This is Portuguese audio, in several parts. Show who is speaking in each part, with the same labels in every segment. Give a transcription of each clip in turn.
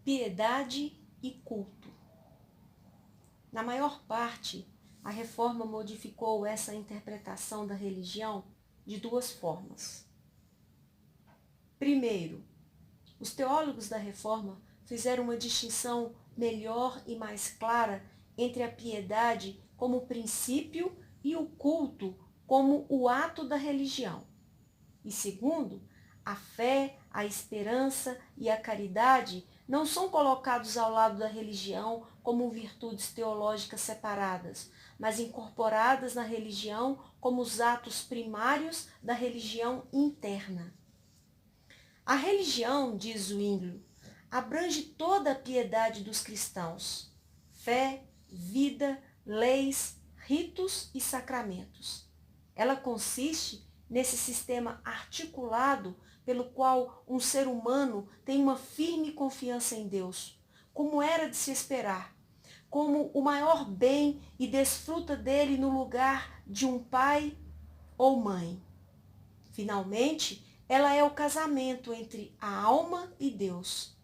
Speaker 1: piedade e culto. Na maior parte, a Reforma modificou essa interpretação da religião de duas formas. Primeiro, os teólogos da Reforma fizeram uma distinção melhor e mais clara entre a piedade como princípio e o culto como o ato da religião. E segundo, a fé, a esperança e a caridade não são colocados ao lado da religião como virtudes teológicas separadas, mas incorporadas na religião como os atos primários da religião interna. A religião, diz Zwinglio, abrange toda a piedade dos cristãos: fé, vida, leis, ritos e sacramentos. Ela consiste nesse sistema articulado pelo qual um ser humano tem uma firme confiança em Deus, como era de se esperar, como o maior bem e desfruta dele no lugar de um pai ou mãe. Finalmente, ela é o casamento entre a alma e Deus.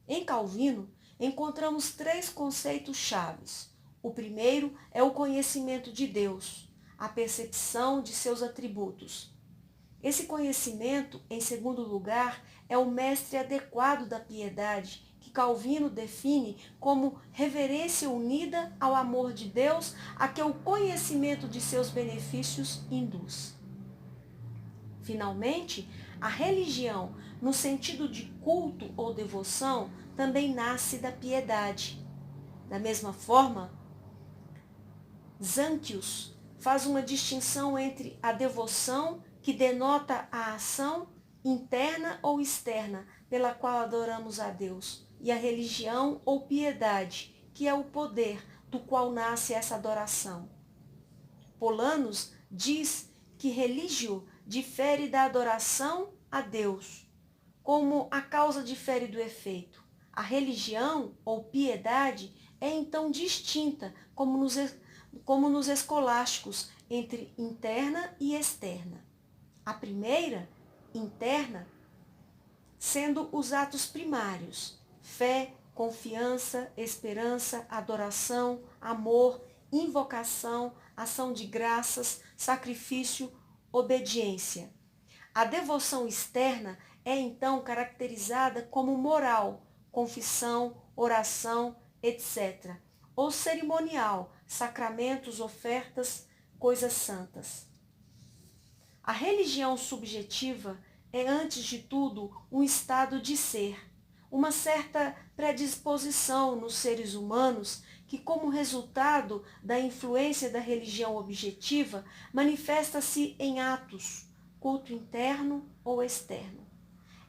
Speaker 1: Em Calvino, encontramos três conceitos chaves. O primeiro é o conhecimento de Deus, a percepção de seus atributos. Esse conhecimento, em segundo lugar, é o mestre adequado da piedade, que Calvino define como reverência unida ao amor de Deus, a que o conhecimento de seus benefícios induz. Finalmente, a religião, no sentido de culto ou devoção, também nasce da piedade. Da mesma forma, Zanchius faz uma distinção entre a devoção, que denota a ação interna ou externa pela qual adoramos a Deus, e a religião ou piedade, que é o poder do qual nasce essa adoração. Polanos diz que religio difere da adoração a Deus, como a causa difere do efeito. A religião ou piedade é então distinta, como nos escolásticos, entre interna e externa. A primeira, interna, sendo os atos primários: fé, confiança, esperança, adoração, amor, invocação, ação de graças, sacrifício, obediência. A devoção externa é então caracterizada como moral, confissão, oração, etc., ou cerimonial, sacramentos, ofertas, coisas santas. A religião subjetiva é, antes de tudo, um estado de ser, uma certa predisposição nos seres humanos que, como resultado da influência da religião objetiva, manifesta-se em atos, culto interno ou externo.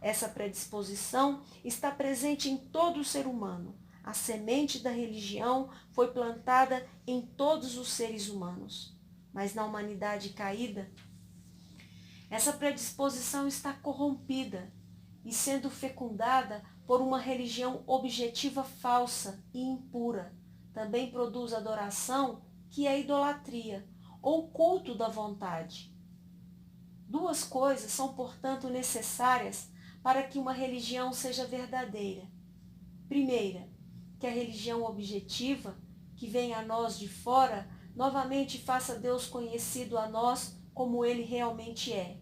Speaker 1: Essa predisposição está presente em todo o ser humano. A semente da religião foi plantada em todos os seres humanos. Mas na humanidade caída, essa predisposição está corrompida e sendo fecundada por uma religião objetiva falsa e impura. Também produz adoração, que é idolatria, ou culto da vontade. Duas coisas são, portanto, necessárias para que uma religião seja verdadeira. Primeira, que a religião objetiva, que vem a nós de fora, novamente faça Deus conhecido a nós como ele realmente é.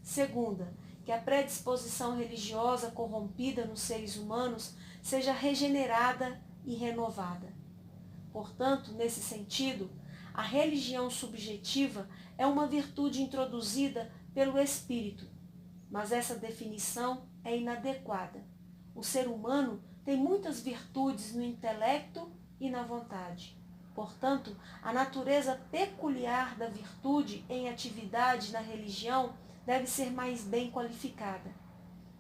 Speaker 1: Segunda, que a predisposição religiosa corrompida nos seres humanos seja regenerada e renovada. Portanto, nesse sentido, a religião subjetiva é uma virtude introduzida pelo Espírito, mas essa definição é inadequada. O ser humano tem muitas virtudes no intelecto e na vontade. Portanto, a natureza peculiar da virtude em atividade na religião deve ser mais bem qualificada.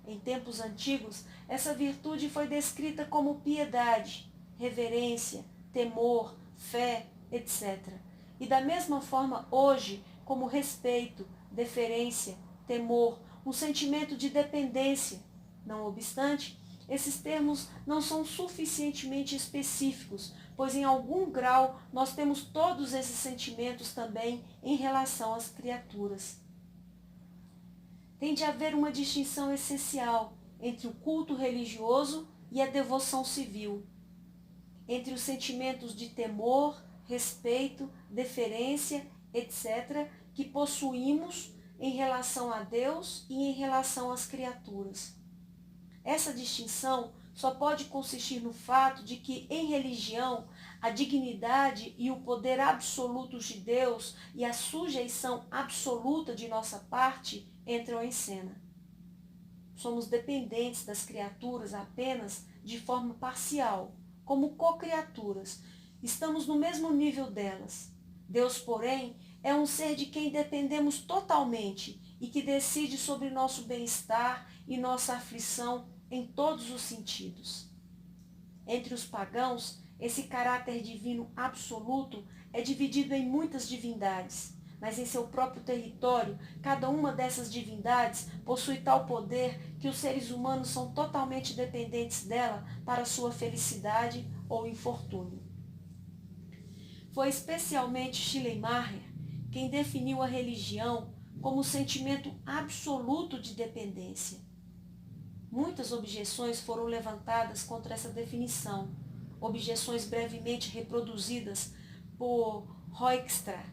Speaker 1: Em tempos antigos, essa virtude foi descrita como piedade, reverência, temor, fé, etc. E da mesma forma hoje, como respeito, deferência, temor, um sentimento de dependência. Não obstante, esses termos não são suficientemente específicos, pois em algum grau nós temos todos esses sentimentos também em relação às criaturas. Tem de haver uma distinção essencial entre o culto religioso e a devoção civil, entre os sentimentos de temor, respeito, deferência, etc., que possuímos em relação a Deus e em relação às criaturas. Essa distinção só pode consistir no fato de que, em religião, a dignidade e o poder absolutos de Deus e a sujeição absoluta de nossa parte entram em cena. Somos dependentes das criaturas apenas de forma parcial, como co-criaturas. Estamos no mesmo nível delas. Deus, porém, é um ser de quem dependemos totalmente e que decide sobre nosso bem-estar e nossa aflição em todos os sentidos. Entre os pagãos, esse caráter divino absoluto é dividido em muitas divindades, mas em seu próprio território, cada uma dessas divindades possui tal poder que os seres humanos são totalmente dependentes dela para sua felicidade ou infortúnio. Foi especialmente Schleiermacher quem definiu a religião como o sentimento absoluto de dependência. Muitas objeções foram levantadas contra essa definição, objeções brevemente reproduzidas por Hoekstra.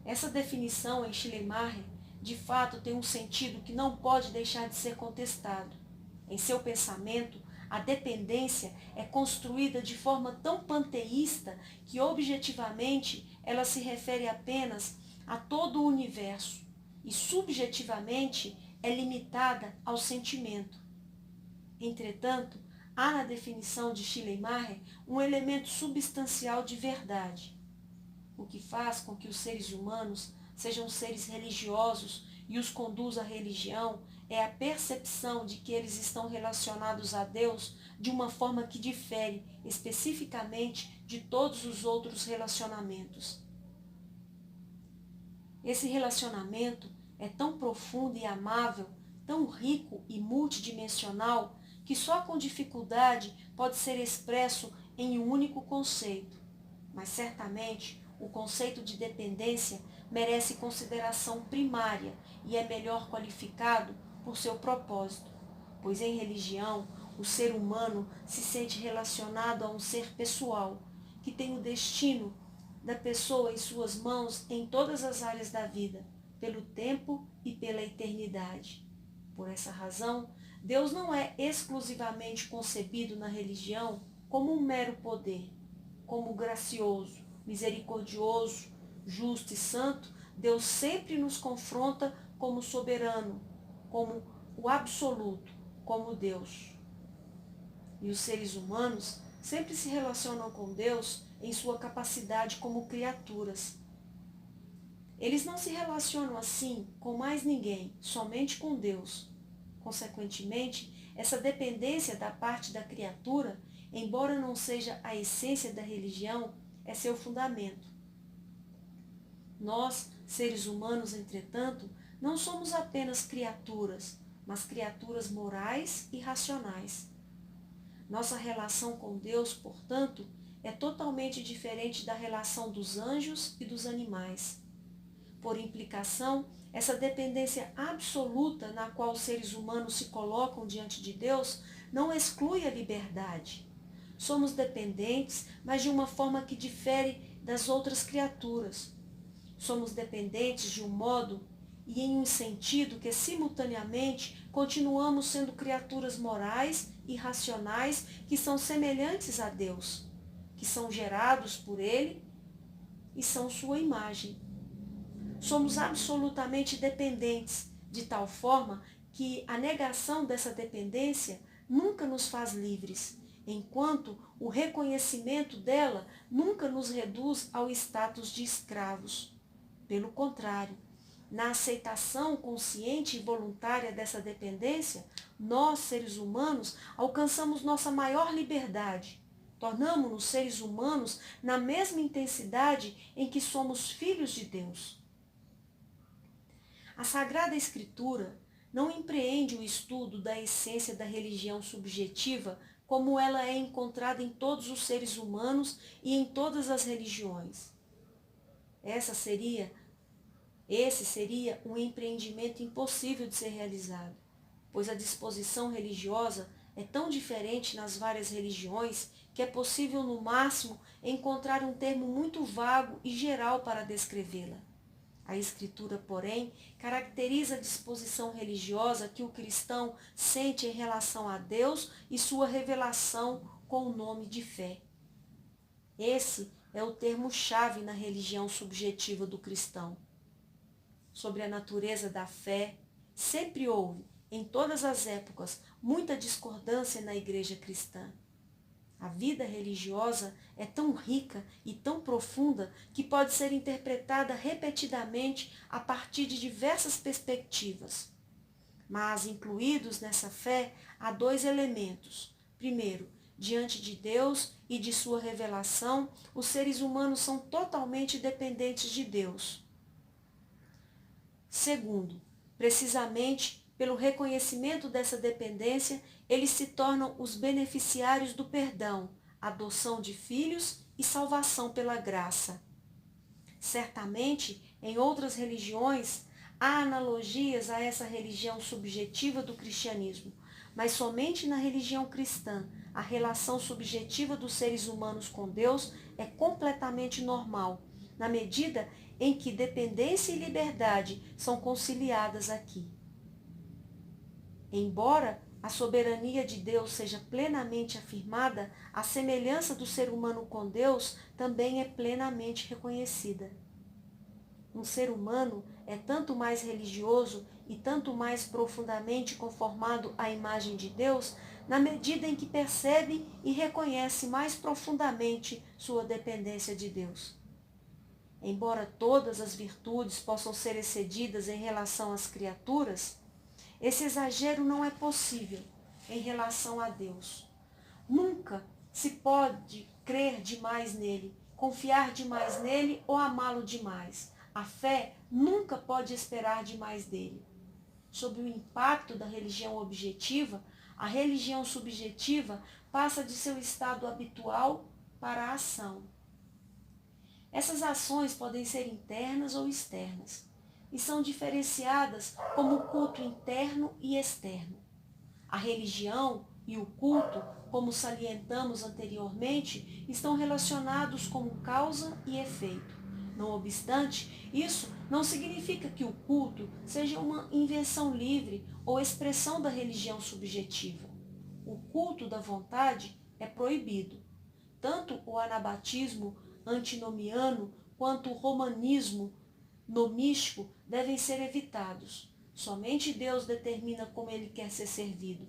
Speaker 1: Essa definição em Schleiermacher, de fato, tem um sentido que não pode deixar de ser contestado. Em seu pensamento, a dependência é construída de forma tão panteísta que, objetivamente, ela se refere apenas a todo o universo e, subjetivamente, é limitada ao sentimento. Entretanto, há na definição de Schleiermacher um elemento substancial de verdade, o que faz com que os seres humanos sejam seres religiosos e os conduz à religião é a percepção de que eles estão relacionados a Deus de uma forma que difere especificamente de todos os outros relacionamentos. Esse relacionamento é tão profundo e amável, tão rico e multidimensional, que só com dificuldade pode ser expresso em um único conceito. Mas certamente o conceito de dependência merece consideração primária e é melhor qualificado por seu propósito, pois em religião o ser humano se sente relacionado a um ser pessoal, que tem o destino da pessoa em suas mãos em todas as áreas da vida, pelo tempo e pela eternidade. Por essa razão, Deus não é exclusivamente concebido na religião como um mero poder, como gracioso, misericordioso, justo e santo. Deus sempre nos confronta como soberano, como o absoluto, como Deus. E os seres humanos sempre se relacionam com Deus em sua capacidade como criaturas. Eles não se relacionam assim com mais ninguém, somente com Deus. Consequentemente, essa dependência da parte da criatura, embora não seja a essência da religião, é seu fundamento. Nós, seres humanos, entretanto, não somos apenas criaturas, mas criaturas morais e racionais. Nossa relação com Deus, portanto, é totalmente diferente da relação dos anjos e dos animais. Por implicação, essa dependência absoluta na qual os seres humanos se colocam diante de Deus não exclui a liberdade. Somos dependentes, mas de uma forma que difere das outras criaturas. Somos dependentes de um modo e em um sentido que, simultaneamente, continuamos sendo criaturas morais e racionais que são semelhantes a Deus, que são gerados por Ele e são sua imagem. Somos absolutamente dependentes, de tal forma que a negação dessa dependência nunca nos faz livres, enquanto o reconhecimento dela nunca nos reduz ao status de escravos. Pelo contrário, na aceitação consciente e voluntária dessa dependência, nós, seres humanos, alcançamos nossa maior liberdade. Tornamo-nos seres humanos na mesma intensidade em que somos filhos de Deus. A Sagrada Escritura não empreende o estudo da essência da religião subjetiva como ela é encontrada em todos os seres humanos e em todas as religiões. Esse seria um empreendimento impossível de ser realizado, pois a disposição religiosa é tão diferente nas várias religiões que é possível, no máximo, encontrar um termo muito vago e geral para descrevê-la. A Escritura, porém, caracteriza a disposição religiosa que o cristão sente em relação a Deus e sua revelação com o nome de fé. Esse é o termo-chave na religião subjetiva do cristão. Sobre a natureza da fé, sempre houve, em todas as épocas, muita discordância na igreja cristã. A vida religiosa é tão rica e tão profunda que pode ser interpretada repetidamente a partir de diversas perspectivas. Mas, incluídos nessa fé, há dois elementos. Primeiro, diante de Deus e de sua revelação, os seres humanos são totalmente dependentes de Deus. Segundo, precisamente pelo reconhecimento dessa dependência, eles se tornam os beneficiários do perdão, adoção de filhos e salvação pela graça. Certamente, em outras religiões, há analogias a essa religião subjetiva do cristianismo, mas somente na religião cristã, a relação subjetiva dos seres humanos com Deus é completamente normal, na medida em que dependência e liberdade são conciliadas aqui. Embora a soberania de Deus seja plenamente afirmada, a semelhança do ser humano com Deus também é plenamente reconhecida. Um ser humano é tanto mais religioso e tanto mais profundamente conformado à imagem de Deus, na medida em que percebe e reconhece mais profundamente sua dependência de Deus. Embora todas as virtudes possam ser excedidas em relação às criaturas, esse exagero não é possível em relação a Deus. Nunca se pode crer demais nele, confiar demais nele ou amá-lo demais. A fé nunca pode esperar demais dele. Sob o impacto da religião objetiva, a religião subjetiva passa de seu estado habitual para a ação. Essas ações podem ser internas ou externas e são diferenciadas como culto interno e externo. A religião e o culto, como salientamos anteriormente, estão relacionados como causa e efeito. Não obstante, isso não significa que o culto seja uma invenção livre ou expressão da religião subjetiva. O culto da vontade é proibido. Tanto o anabatismo antinomiano quanto o romanismo nomístico devem ser evitados. Somente Deus determina como ele quer ser servido.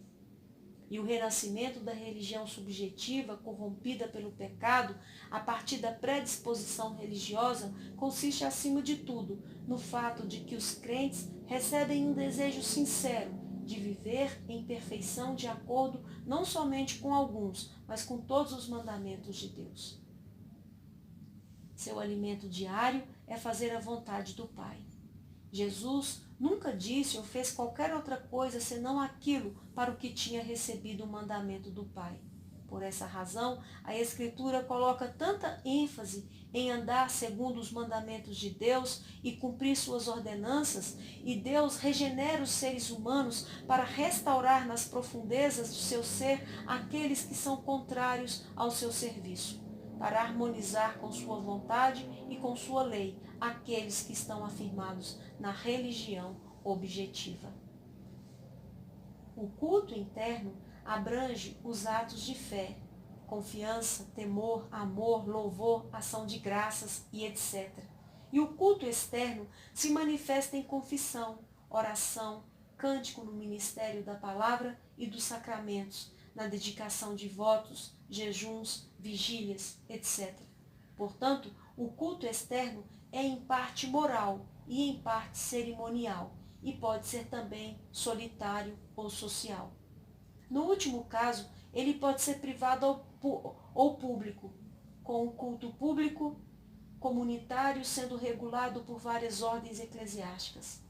Speaker 1: E o renascimento da religião subjetiva, corrompida pelo pecado, a partir da predisposição religiosa, consiste, acima de tudo, no fato de que os crentes recebem um desejo sincero de viver em perfeição de acordo não somente com alguns, mas com todos os mandamentos de Deus. Seu alimento diário é fazer a vontade do Pai. Jesus nunca disse ou fez qualquer outra coisa senão aquilo para o que tinha recebido o mandamento do Pai. Por essa razão, a Escritura coloca tanta ênfase em andar segundo os mandamentos de Deus e cumprir suas ordenanças, e Deus regenera os seres humanos para restaurar nas profundezas do seu ser aqueles que são contrários ao seu serviço, para harmonizar com sua vontade e com sua lei aqueles que estão afirmados na religião objetiva. O culto interno abrange os atos de fé, confiança, temor, amor, louvor, ação de graças e etc. E o culto externo se manifesta em confissão, oração, cântico no ministério da palavra e dos sacramentos, na dedicação de votos, jejuns, vigílias, etc. Portanto, o culto externo é em parte moral e em parte cerimonial, e pode ser também solitário ou social. No último caso, ele pode ser privado ou público, com o culto público comunitário sendo regulado por várias ordens eclesiásticas.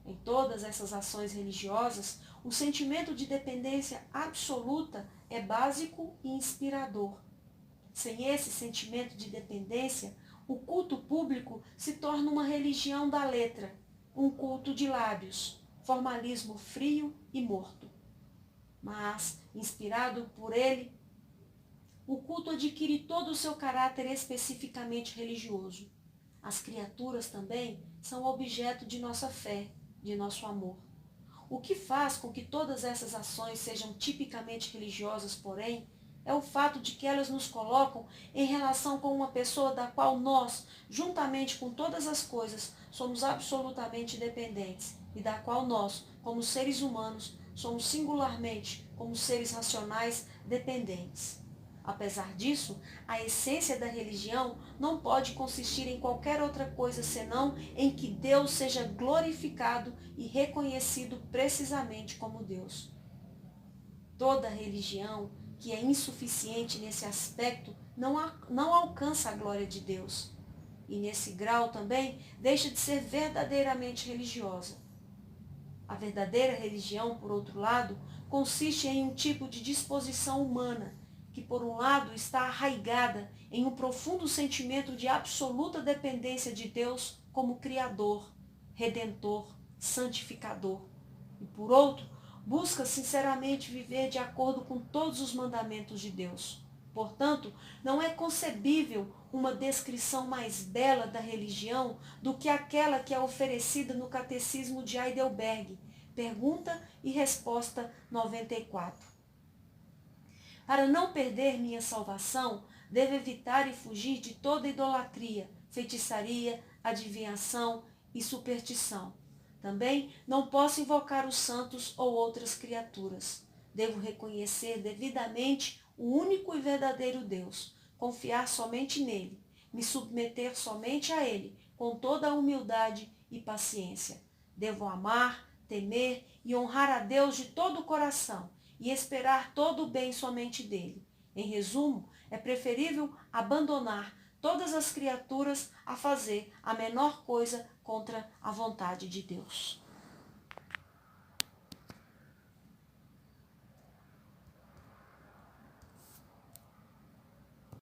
Speaker 1: Em todas essas ações religiosas, o sentimento de dependência absoluta é básico e inspirador. Sem esse sentimento de dependência, o culto público se torna uma religião da letra, um culto de lábios, formalismo frio e morto. mas, inspirado por ele, o culto adquire todo o seu caráter especificamente religioso. As criaturas também são objeto de nossa fé, de nosso amor. O que faz com que todas essas ações sejam tipicamente religiosas, porém, é o fato de que elas nos colocam em relação com uma pessoa da qual nós, juntamente com todas as coisas, somos absolutamente dependentes e da qual nós, como seres humanos, somos singularmente, como seres racionais, dependentes. Apesar disso, a essência da religião não pode consistir em qualquer outra coisa senão em que Deus seja glorificado e reconhecido precisamente como Deus. Toda religião que é insuficiente nesse aspecto não alcança a glória de Deus. E nesse grau também deixa de ser verdadeiramente religiosa. A verdadeira religião, por outro lado, consiste em um tipo de disposição humana que, por um lado, está arraigada em um profundo sentimento de absoluta dependência de Deus como Criador, Redentor, Santificador. E, por outro, busca sinceramente viver de acordo com todos os mandamentos de Deus. Portanto, não é concebível uma descrição mais bela da religião do que aquela que é oferecida no Catecismo de Heidelberg, pergunta e resposta 94. Para não perder minha salvação, devo evitar e fugir de toda idolatria, feitiçaria, adivinhação e superstição. Também não posso invocar os santos ou outras criaturas. Devo reconhecer devidamente o único e verdadeiro Deus, confiar somente nele, me submeter somente a ele, com toda a humildade e paciência. Devo amar, temer e honrar a Deus de todo o coração e esperar todo o bem somente dele. Em resumo, é preferível abandonar todas as criaturas a fazer a menor coisa contra a vontade de Deus.